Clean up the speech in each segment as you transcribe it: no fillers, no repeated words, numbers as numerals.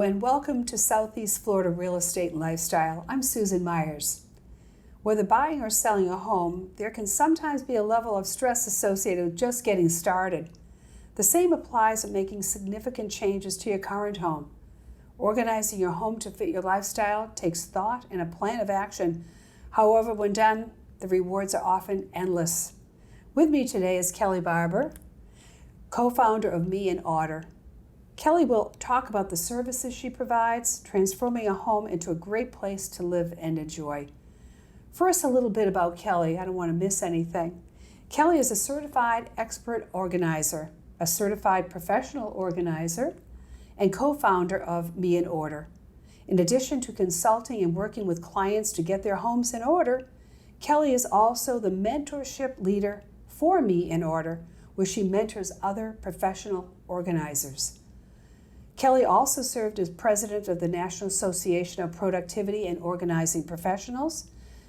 and welcome to Southeast Florida Real Estate and Lifestyle. I'm Susan Myers. Whether buying or selling a home, there can sometimes be a level of stress associated with just getting started. The same applies to making significant changes to your current home. Organizing your home to fit your lifestyle takes thought and a plan of action. However, when done, the rewards are often endless. With me today is Kelly Barber, co-founder of Me in Order. Kelly will talk about the services she provides, transforming a home into a great place to live and enjoy. First, a little bit about Kelly. I don't want to miss anything. Kelly is a certified expert organizer, a certified professional organizer, and co-founder of Me in Order. In addition to consulting and working with clients to get their homes in order, Kelly is also the mentorship leader for Me in Order, where she mentors other professional organizers. Kelly also served as president of the National Association of Productivity and Organizing Professionals,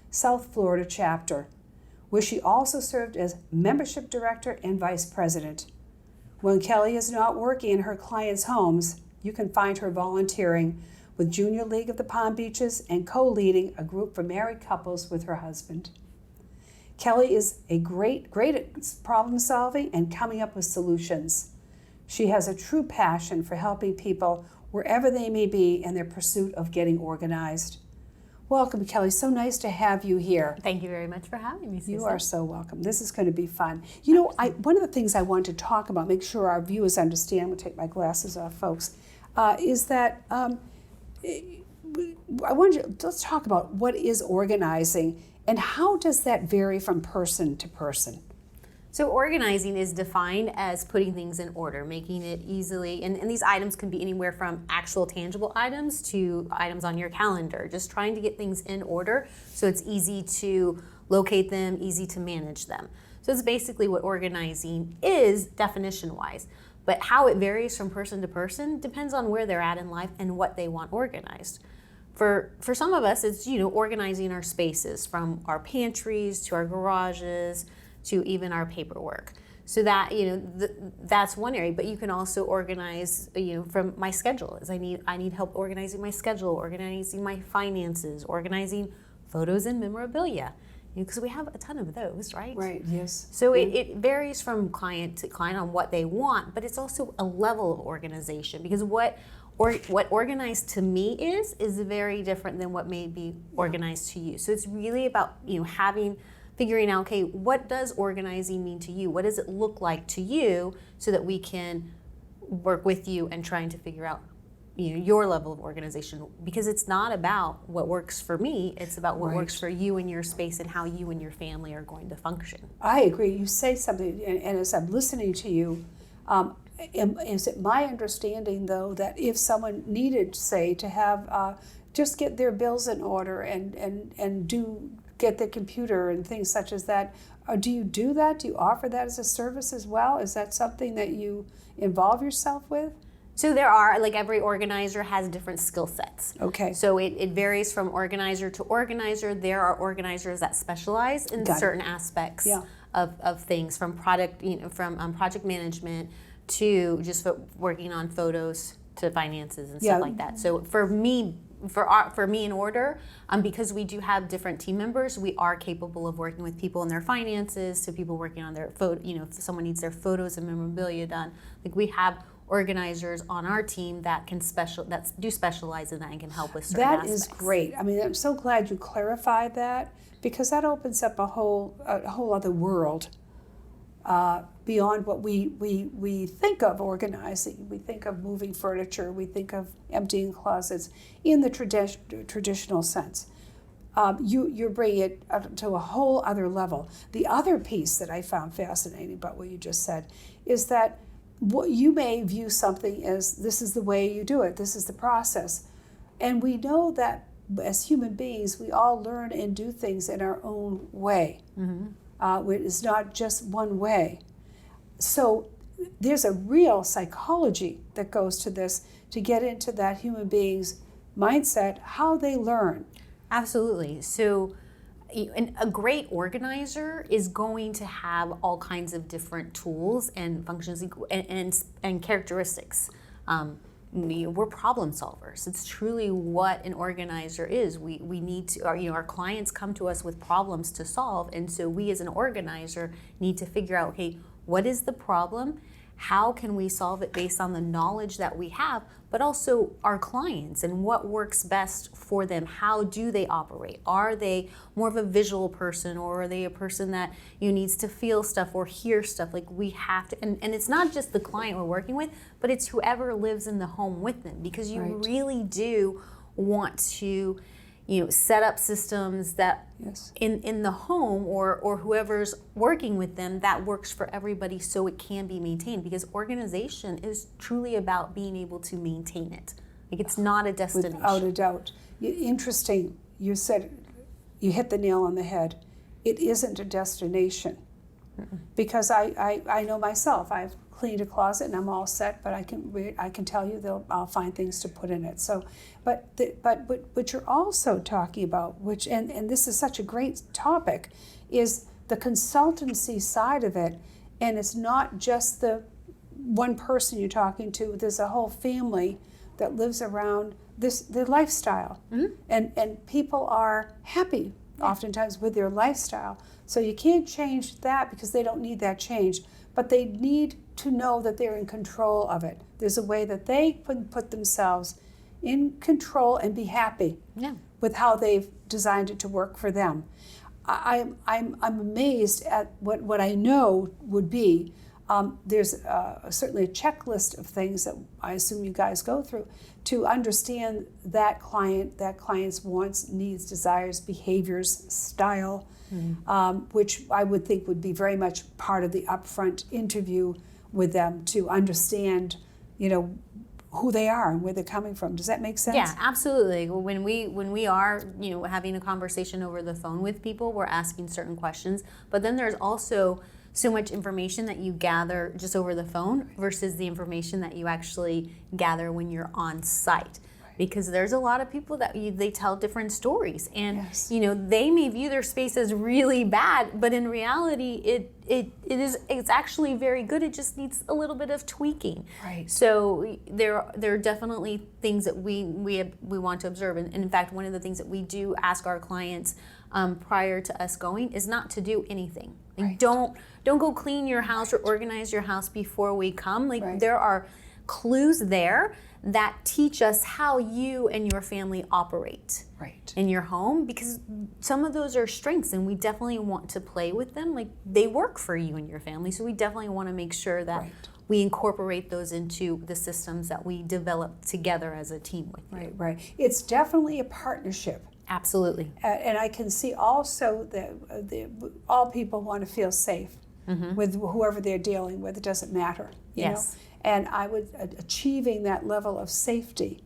South Florida chapter, where she also served as membership director and vice president. When Kelly is not working in her clients' homes, you can find her volunteering with Junior League of the Palm Beaches and co-leading a group for married couples with her husband. Kelly is great at problem solving and coming up with solutions. She has a true passion for helping people wherever they may be in their pursuit of getting organized. Welcome, Kelly. So nice to have you here. Thank you very much for having me, Susan. You are so welcome. This is going to be fun. One of the things I want to talk about, make sure our viewers understand, I'm going to take my glasses off, folks, is that let's talk about what is organizing and how does that vary from person to person? So organizing is defined as putting things in order, making it easily, and these items can be anywhere from actual tangible items to items on your calendar, just trying to get things in order so it's easy to locate them, easy to manage them. So it's basically what organizing is definition-wise, but how it varies from person to person depends on where they're at in life and what they want organized. For some of us, it's organizing our spaces from our pantries to our garages, to even our paperwork. So that, that's one area, but you can also organize, from my schedule. I need help organizing my schedule, organizing my finances, organizing photos and memorabilia, because we have a ton of those, right? Right, yes. So it varies from client to client on what they want, but it's also a level of organization, because what organized to me is very different than what may be organized to you. So it's really about, figuring out, okay, what does organizing mean to you? What does it look like to you so that we can work with you and trying to figure out your level of organization? Because it's not about what works for me, it's about what works for you and your space and how you and your family are going to function. I agree. You say something, and as I'm listening to you, is it my understanding, though, that if someone needed, say, to have just get their bills in order and get the computer and things such as that, do you do that? Do you offer that as a service as well? Is that something that you involve yourself with? So there are, every organizer has different skill sets. Okay. So it varies from organizer to organizer. There are organizers that specialize in certain aspects of things, from product, from project management to just working on photos to finances and stuff like that. So for me in Order, because we do have different team members, we are capable of working with people in their finances, to people working on their photo. If someone needs their photos and memorabilia done, we have organizers on our team that do specialize in that and can help with certain aspects. That is great. I mean, I'm so glad you clarified that, because that opens up a whole other world beyond what we think of organizing. We think of moving furniture, we think of emptying closets in the traditional sense. You're bringing it up to a whole other level. The other piece that I found fascinating about what you just said is that what you may view something as, this is the way you do it, this is the process. And we know that as human beings, we all learn and do things in our own way. Mm-hmm. It's not just one way. So there's a real psychology that goes to this, to get into that human being's mindset, how they learn. Absolutely. So a great organizer is going to have all kinds of different tools and functions and characteristics. we're problem solvers. It's truly what an organizer is. We need to, our clients come to us with problems to solve, and so we as an organizer need to figure out, okay, what is the problem? How can we solve it based on the knowledge that we have, but also our clients and what works best for them? How do they operate? Are they more of a visual person, or are they a person that needs to feel stuff or hear stuff? Like, we have to, and it's not just the client we're working with, but it's whoever lives in the home with them, because you Right. really do want to set up systems that Yes. in the home, or whoever's working with them, that works for everybody, so it can be maintained, because organization is truly about being able to maintain it. Like, it's not a destination. Without a doubt. Interesting, you said, you hit the nail on the head. It isn't a destination. Because I know myself, I've cleaned a closet and I'm all set, but I can tell you I'll find things to put in it. So, but you're also talking about, which and this is such a great topic, is the consultancy side of it, and it's not just the one person you're talking to. There's a whole family that lives around their lifestyle, and people are happy oftentimes with their lifestyle. So you can't change that, because they don't need that change, but they need to know that they're in control of it. There's a way that they can put themselves in control and be happy with how they've designed it to work for them. I'm amazed at what I know would be. There's certainly a checklist of things that I assume you guys go through to understand that client's wants, needs, desires, behaviors, style, which I would think would be very much part of the upfront interview with them, to understand, who they are and where they're coming from. Does that make sense? Yeah, absolutely. When we are, having a conversation over the phone with people, we're asking certain questions, but then there's also so much information that you gather just over the phone versus the information that you actually gather when you're on site. Because there's a lot of people that they tell different stories, and they may view their space as really bad, but in reality it's actually very good. It just needs a little bit of tweaking. Right. So there are definitely things that we want to observe, and in fact, one of the things that we do ask our clients prior to us going is not to do anything. Like, Right. don't go clean your house or organize your house before we come. Like, Right. there are clues there that teach us how you and your family operate in your home, because some of those are strengths, and we definitely want to play with them. Like, they work for you and your family, so we definitely want to make sure that we incorporate those into the systems that we develop together as a team with you. Right. It's definitely a partnership. Absolutely. And I can see also that all people want to feel safe with whoever they're dealing with. It doesn't matter. You know? And I would, achieving that level of safety,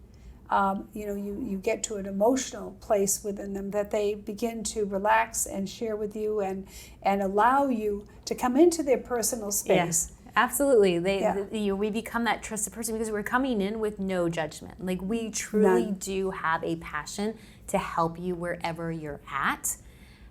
you get to an emotional place within them that they begin to relax and share with you and allow you to come into their personal space. Absolutely. We become that trusted person because we're coming in with no judgment. Like, we truly do have a passion to help you wherever you're at.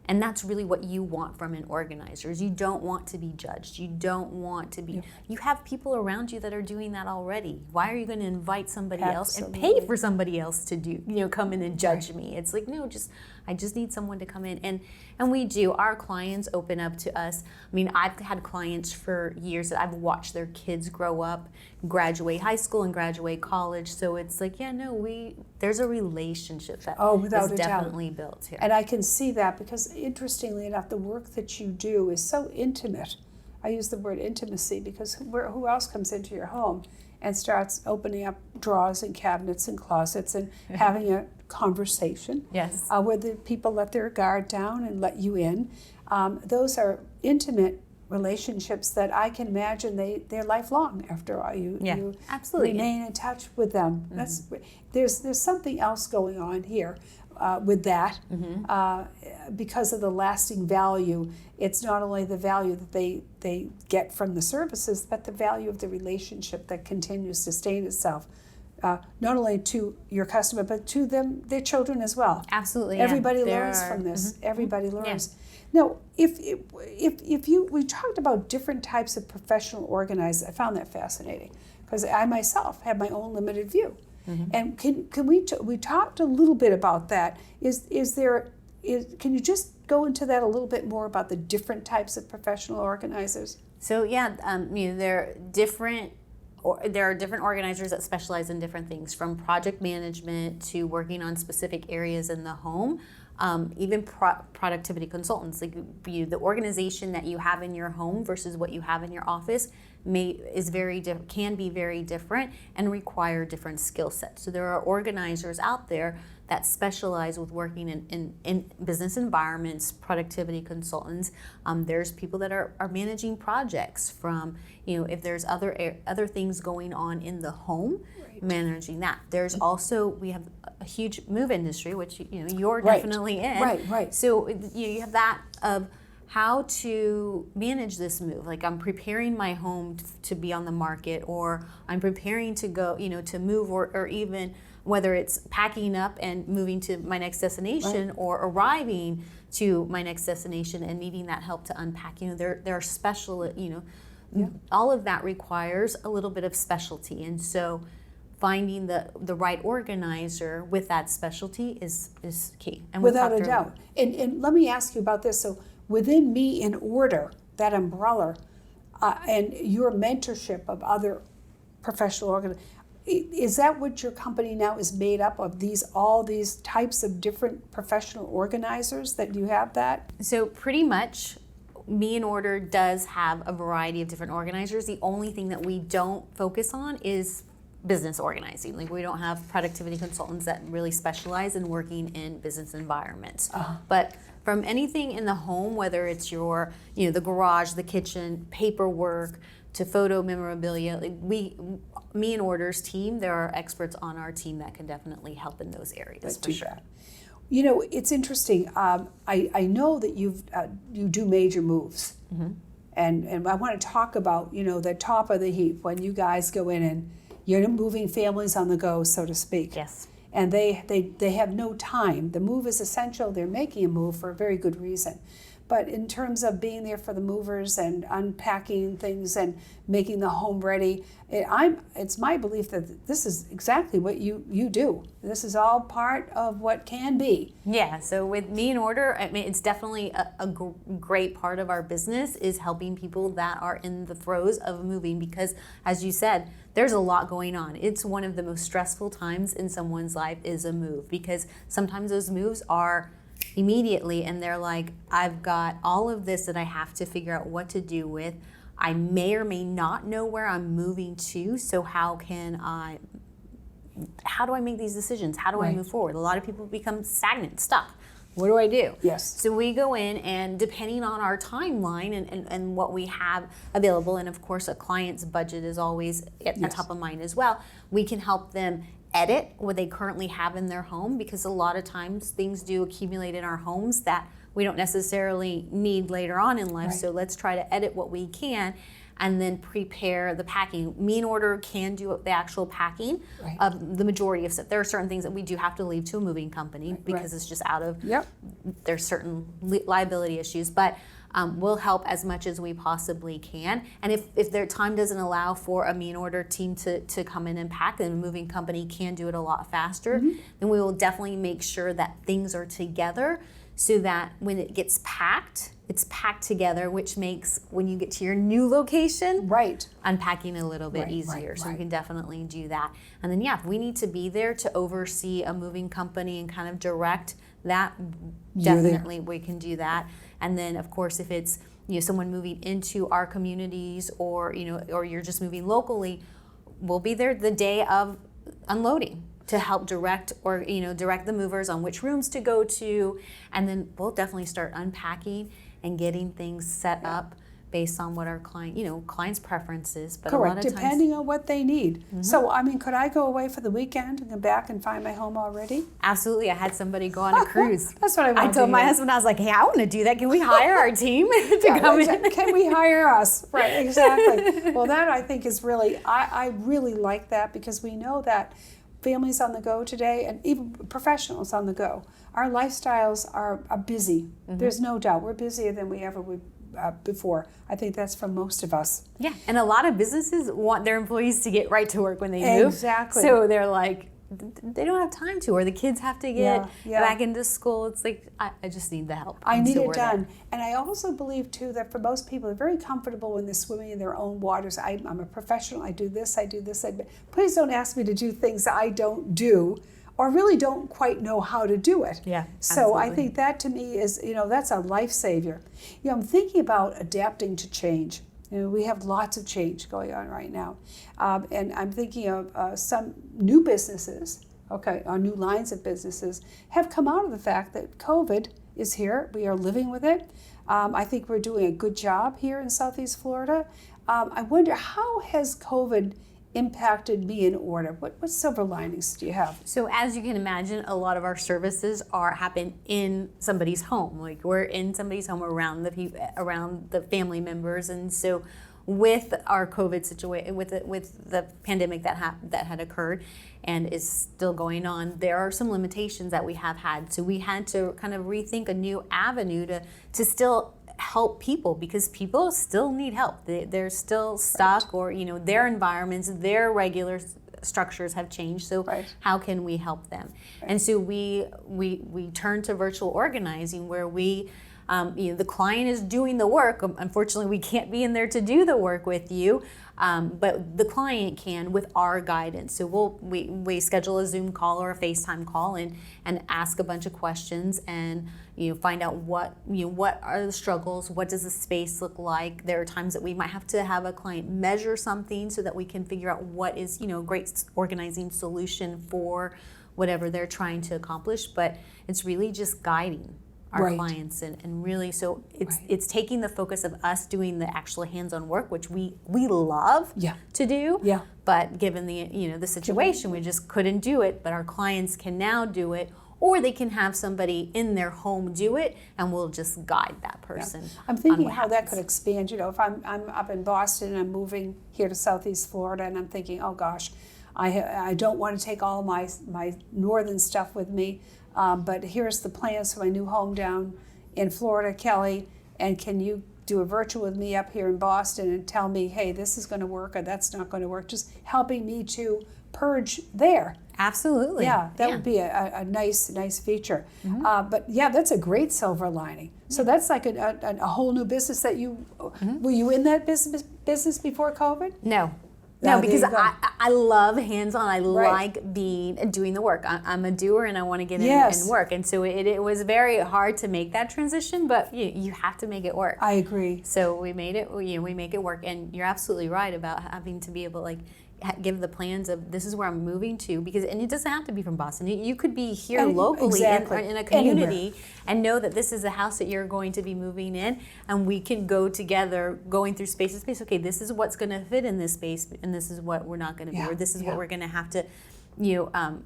And that's really what you want from an organizer. You don't want to be judged. You don't want to be, you have people around you that are doing that already. Why are you going to invite somebody else and pay for somebody else to do, come in and judge me? It's like, no, I just need someone to come in. And we do. Our clients open up to us. I mean, I've had clients for years that I've watched their kids grow up, graduate high school and graduate college. So it's like, there's a relationship that is definitely built here. And I can see that because, interestingly enough, the work that you do is so intimate. I use the word intimacy because who else comes into your home and starts opening up drawers and cabinets and closets and having a conversation? Yes. Where the people let their guard down and let you in. Those are intimate relationships that I can imagine they're lifelong. After all, you absolutely remain in touch with them. There's something else going on here with that because of the lasting value. It's not only the value that they get from the services, but the value of the relationship that continues to sustain itself. Not only to your customer, but to their children as well. Absolutely. Everybody learns from this. Everybody learns. Now, we talked about different types of professional organizers. I found that fascinating because I myself have my own limited view. And can we talked a little bit about that? Can you just go into that a little bit more about the different types of professional organizers? So yeah, there are different organizers that specialize in different things, from project management to working on specific areas in the home. Even productivity consultants, like the organization that you have in your home versus what you have in your office can be very different and require different skill sets. So there are organizers out there that specialize with working in business environments, productivity consultants. There's people that are managing projects from, if there's other things going on in the home, managing that. There's also, we have a huge move industry, which you're definitely in. Right. So you have that of how to manage this move. Like, I'm preparing my home to be on the market, or I'm preparing to go, to move, or even whether it's packing up and moving to my next destination, or arriving to my next destination and needing that help to unpack. There are special, all of that requires a little bit of specialty. And so finding the right organizer with that specialty is key. And without a doubt. And let me ask you about this. So within Me in Order, that umbrella, and your mentorship of other professional organizers, is that what your company now is made up of, all these types of different professional organizers that you have that? So pretty much Me in Order does have a variety of different organizers. The only thing that we don't focus on is business organizing. Like, we don't have productivity consultants that really specialize in working in business environments. But from anything in the home, whether it's your, the garage, the kitchen, paperwork, to photo memorabilia, Me in Order's team, there are experts on our team that can definitely help in those areas, for sure. It's interesting. I know that you do major moves, and I want to talk about the top of the heap when you guys go in and you're moving families on the go, so to speak. Yes. And they have no time. The move is essential. They're making a move for a very good reason. But in terms of being there for the movers and unpacking things and making the home ready, it's my belief that this is exactly what you do. This is all part of what can be. Yeah, so with Me in Order, it's definitely a great part of our business is helping people that are in the throes of moving, because, as you said, there's a lot going on. It's one of the most stressful times in someone's life is a move, because sometimes those moves are immediately, and they're like, I've got all of this that I have to figure out what to do with. I may or may not know where I'm moving to, so how do I make these decisions? How do I move forward? A lot of people become stagnant, stuck. What do I do? Yes. So we go in, and depending on our timeline and what we have available, and of course a client's budget is always at the top of mind as well, we can help them edit what they currently have in their home, because a lot of times things do accumulate in our homes that we don't necessarily need later on in life. So let's try to edit what we can and then prepare the packing. Me in Order can do the actual packing of the majority of stuff. There are certain things that we do have to leave to a moving company because it's just out of, there's certain liability issues, but we'll help as much as we possibly can. And if their time doesn't allow for a Me in Order team to come in and pack, and a moving company can do it a lot faster, then we will definitely make sure that things are together, so that when it gets packed, it's packed together, which makes, when you get to your new location, unpacking a little bit easier. So we can definitely do that. And then, if we need to be there to oversee a moving company and kind of direct that, definitely we can do that. And then, of course, if it's someone moving into our communities, or or you're just moving locally, we'll be there the day of unloading to help direct the movers on which rooms to go to, and then we'll definitely start unpacking and getting things set up based on what our client's preferences. But correct, a lot of depending on what they need. So, could I go away for the weekend and come back and find my home already? Absolutely. I had somebody go on a cruise. That's what I wanted. I told my husband, I was like, hey, I want to do that. Can we hire our team to come in? Can we hire us? Right, exactly. Well, that I think is really, I really like that, because we know that families on the go today, and even professionals on the go, our lifestyles are busy. There's no doubt we're busier than we ever before. I think that's for most of us. Yeah, and a lot of businesses want their employees to get right to work when they move. Exactly. So they're like, they don't have time to, or the kids have to get back into school. It's like, I just need the help. I need it done. And I also believe, too, that for most people, they're very comfortable when they're swimming in their own waters. I'm a professional. I do this. Please don't ask me to do things I don't do or really don't quite know how to do it. Yeah, so absolutely. I think that, to me, is, that's a life savior. I'm thinking about adapting to change. We have lots of change going on right now. And I'm thinking of some new businesses, or new lines of businesses, have come out of the fact that COVID is here. We are living with it. I think we're doing a good job here in Southeast Florida. I wonder, how has COVID impacted me in order? What silver linings do you have? So as you can imagine, a lot of our services happen in somebody's home. Like, we're in somebody's home around the family members, and so with our COVID situation, with the pandemic that had occurred and is still going on, there are some limitations that we have had. So we had to kind of rethink a new avenue to still help people, because people still need help. They're still stuck, or their environments, their regular structures have changed. So how can we help them? And so we turn to virtual organizing, where the client is doing the work. Unfortunately, we can't be in there to do the work with you, but the client can with our guidance. So we schedule a Zoom call or a FaceTime call and ask a bunch of questions and find out what are the struggles, what does the space look like. There are times that we might have to have a client measure something so that we can figure out what is a great organizing solution for whatever they're trying to accomplish. But it's really just guiding our clients, and really, so it's taking the focus of us doing the actual hands-on work, which we love to do. Yeah. But given the situation, we just couldn't do it. But our clients can now do it, or they can have somebody in their home do it, and we'll just guide that person. Yeah. I'm thinking how that could expand. If I'm up in Boston and I'm moving here to Southeast Florida, and I'm thinking, oh gosh, I don't want to take all my northern stuff with me. But here's the plans for my new home down in Florida, Kelly, and can you do a virtual with me up here in Boston and tell me, hey, this is going to work or that's not going to work, just helping me to purge there. Absolutely. Yeah, that would be a nice feature. Mm-hmm. But yeah, that's a great silver lining. So that's like a whole new business that were you in that business before COVID? No, because I love hands-on. I like doing the work. I'm a doer, and I want to get in and work. And so it was very hard to make that transition, but you have to make it work. I agree. So we made it. We make it work. And you're absolutely right about having to be able to give the plans of this is where I'm moving to, and it doesn't have to be from Boston. You could be here locally in a community and know that this is the house that you're going to be moving in, and we can go together going through space to space. Okay, this is what's going to fit in this space, and this is what we're not going to be, or this is what we're going to have to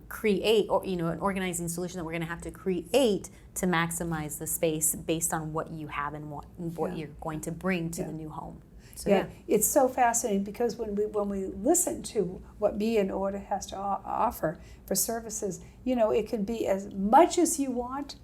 create, or an organizing solution that we're going to have to create to maximize the space based on what you have and what you're going to bring to the new home. So, it's so fascinating, because when we listen to what Be in Order has to offer for services, it can be as much as you want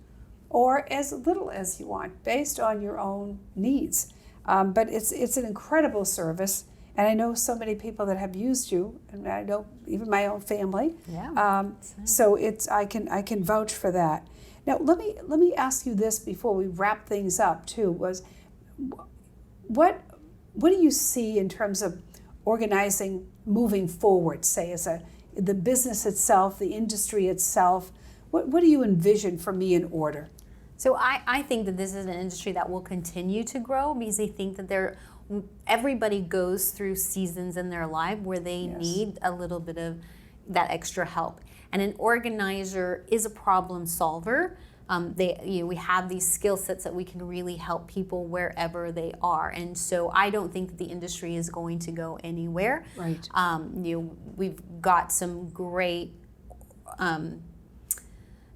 or as little as you want based on your own needs. But it's an incredible service, and I know so many people that have used you, and I know even my own family. Yeah. So I can vouch for that. Now let me ask you this before we wrap things up too. Was what do you see in terms of organizing moving forward, say, as the business itself, the industry itself? What do you envision for Me in Order? So I think that this is an industry that will continue to grow, because I think that everybody goes through seasons in their life where they need a little bit of that extra help. And an organizer is a problem solver. We have these skill sets that we can really help people wherever they are, and so I don't think that the industry is going to go anywhere. Right. We've got some great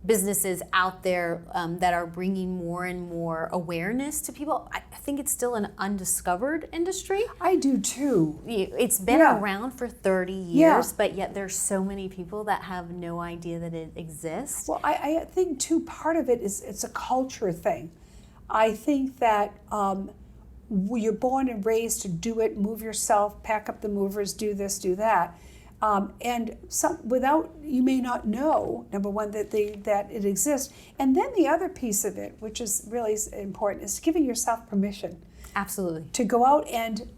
businesses out there that are bringing more and more awareness to people. I think it's still an undiscovered industry. I do too. It's been around for 30 years, but yet there's so many people that have no idea that it exists. Well, I think too, part of it is it's a culture thing. I think that you're born and raised to do it, move yourself, pack up the movers, do this, do that. And you may not know, number one, that it exists. And then the other piece of it, which is really important, is giving yourself permission. Absolutely. To go out and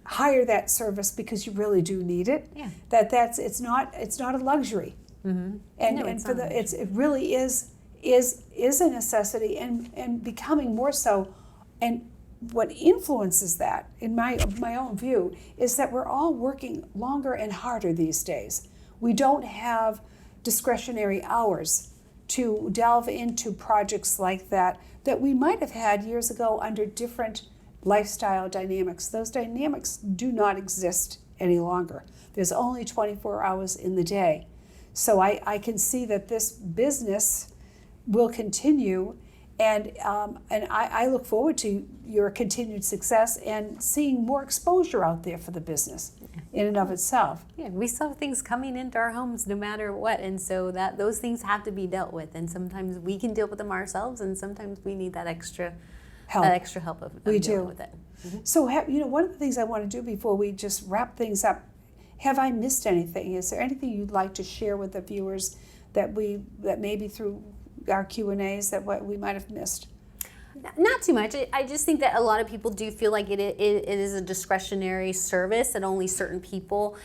hire that service because you really do need it. Yeah. It's not a luxury. Mm-hmm. It really is a necessity and becoming more so. And what influences that, in my own view, is that we're all working longer and harder these days. We don't have discretionary hours to delve into projects like that we might have had years ago under different lifestyle dynamics. Those dynamics do not exist any longer. There's only 24 hours in the day. So I can see that this business will continue, and I look forward to your continued success and seeing more exposure out there for the business in and of itself. Yeah, we still have things coming into our homes no matter what, and so that those things have to be dealt with, and sometimes we can deal with them ourselves, and sometimes we need that extra help of dealing with it. Mm-hmm. So one of the things I want to do before we just wrap things up, have I missed anything? Is there anything you'd like to share with the viewers that maybe through our Q&As that what we might have missed? Not too much. I just think that a lot of people do feel like it is a discretionary service and only certain people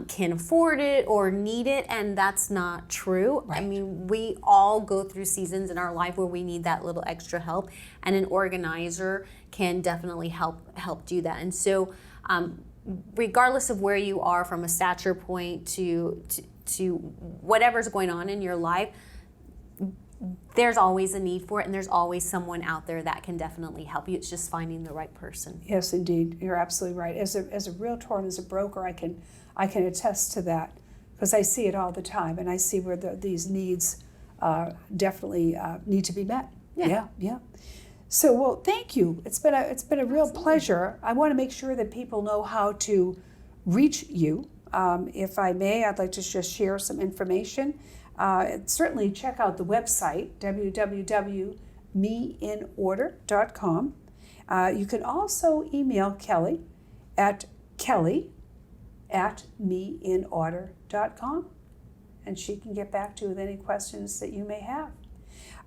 can afford it or need it, and that's not true. Right. I mean, we all go through seasons in our life where we need that little extra help, and an organizer can definitely help do that. And so regardless of where you are from a stature point to whatever's going on in your life, there's always a need for it, and there's always someone out there that can definitely help you. It's just finding the right person. Yes, indeed. You're absolutely right. As a realtor and as a broker, I can attest to that because I see it all the time, and I see where these needs definitely need to be met. Yeah. So, well, thank you. It's been a real pleasure. I want to make sure that people know how to reach you. If I may, I'd like to just share some information. Certainly check out the website, www.meinorder.com. You can also email Kelly at kelly@meinorder.com, and she can get back to you with any questions that you may have.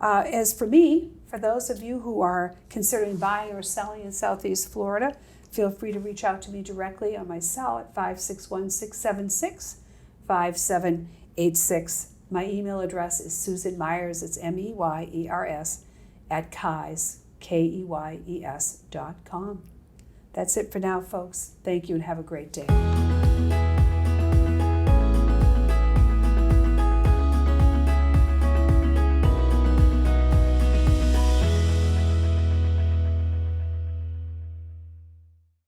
As for me, for those of you who are considering buying or selling in Southeast Florida, feel free to reach out to me directly on my cell at 561-676-5786. My email address is Susan Myers, it's MEYERS, at KEYES.com. That's it for now, folks. Thank you and have a great day.